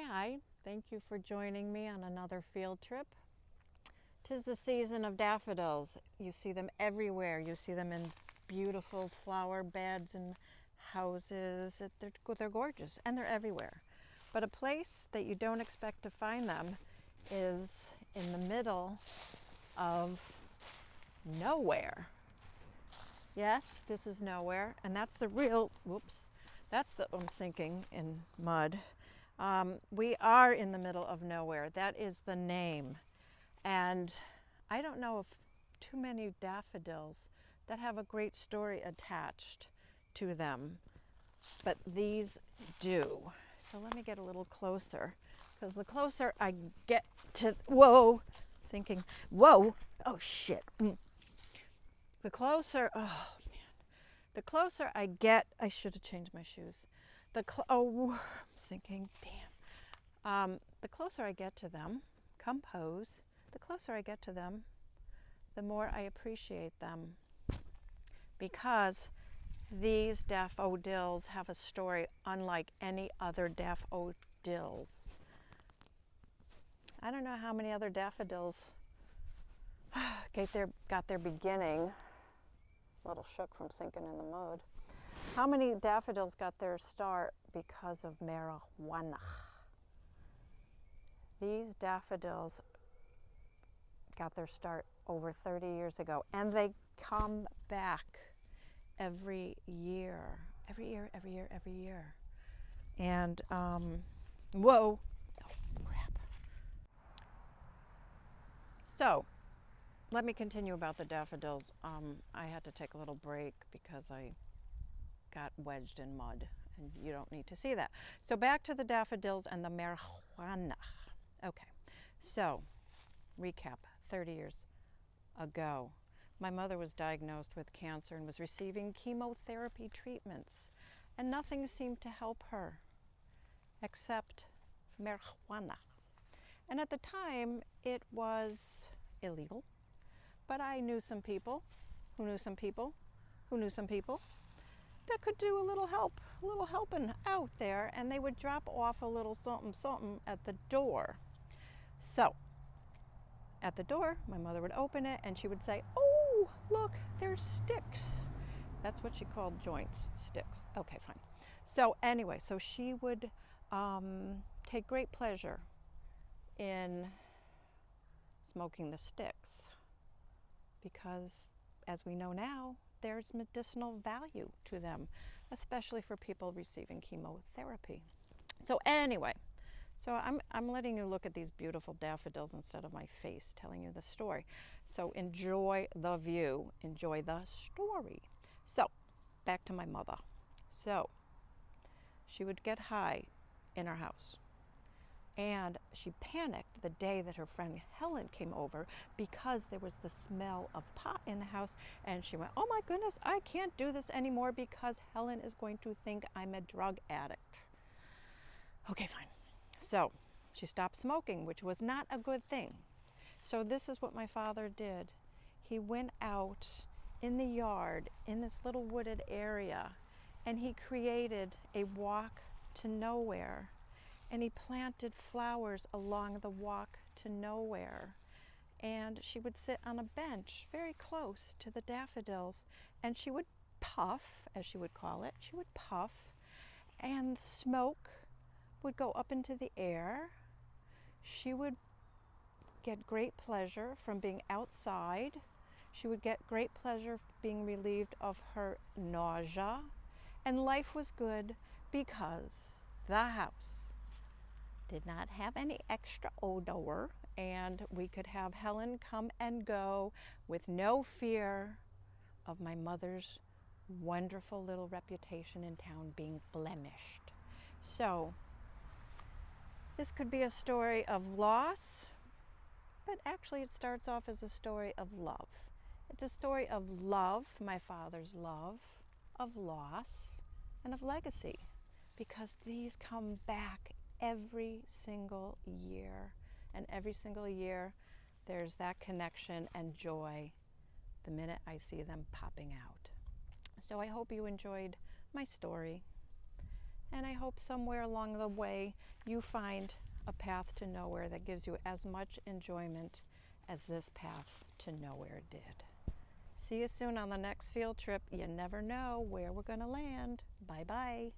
Hi. Thank you for joining me on another field trip. 'Tis the season of daffodils. You see them everywhere. You see them in beautiful flower beds and houses. They're gorgeous and they're everywhere. But a place that you don't expect to find them is in the middle of nowhere. Yes, this is nowhere, and that's the real, I'm sinking in mud. We are in the middle of nowhere. That is the name. And I don't know of too many daffodils that have a great story attached to them, but these do. So let me get a little closer, because the closer I get to, oh shit. The closer I get, I should have changed my shoes. I'm sinking, damn. The closer I get to them, the closer I get to them, the more I appreciate them. Because these daffodils have a story unlike any other daffodils. I don't know how many other daffodils got their beginning. A little shook from sinking in the mud. How many daffodils got their start because of marijuana? These daffodils got their start over 30 years ago, and they come back every year. And, whoa, oh crap. So, let me continue about the daffodils. I had to take a little break because I got wedged in mud, and you don't need to see that. So back to the daffodils and the marijuana. Okay, so recap, 30 years ago, my mother was diagnosed with cancer and was receiving chemotherapy treatments, and nothing seemed to help her except marijuana. And at the time, it was illegal. But I knew some people who knew some people who knew some people that could do a little helping out there, and they would drop off a little something at the door. So, at the door, my mother would open it and she would say, "Oh, look, there's sticks." That's what she called joints, sticks. Okay, fine. So anyway, so she would take great pleasure in smoking the sticks, because as we know now, there's medicinal value to them, especially for people receiving chemotherapy. So anyway, so I'm letting you look at these beautiful daffodils instead of my face telling you the story. So enjoy the view, enjoy the story. So back to my mother. So she would get high in our house. And she panicked the day that her friend Helen came over because there was the smell of pot in the house. And she went, "Oh my goodness, I can't do this anymore because Helen is going to think I'm a drug addict." Okay, fine. So she stopped smoking, which was not a good thing. So this is what my father did. He went out in the yard in this little wooded area, and he created a walk to nowhere. And he planted flowers along the walk to nowhere. And she would sit on a bench very close to the daffodils, and she would puff, as she would call it. She would puff, and smoke would go up into the air. She would get great pleasure from being outside. She would get great pleasure being relieved of her nausea. And life was good because the house did not have any extra odor, and we could have Helen come and go with no fear of my mother's wonderful little reputation in town being blemished. So this could be a story of loss, but actually it starts off as a story of love. It's a story of love, my father's love, of loss, and of legacy, because these come back every single year, and every single year there's that connection and joy the minute I see them popping out. So I hope you enjoyed my story, And I hope somewhere along the way you find a path to nowhere that gives you as much enjoyment as this path to nowhere did. See you soon on the next field trip. You never know where we're going to land. Bye-bye.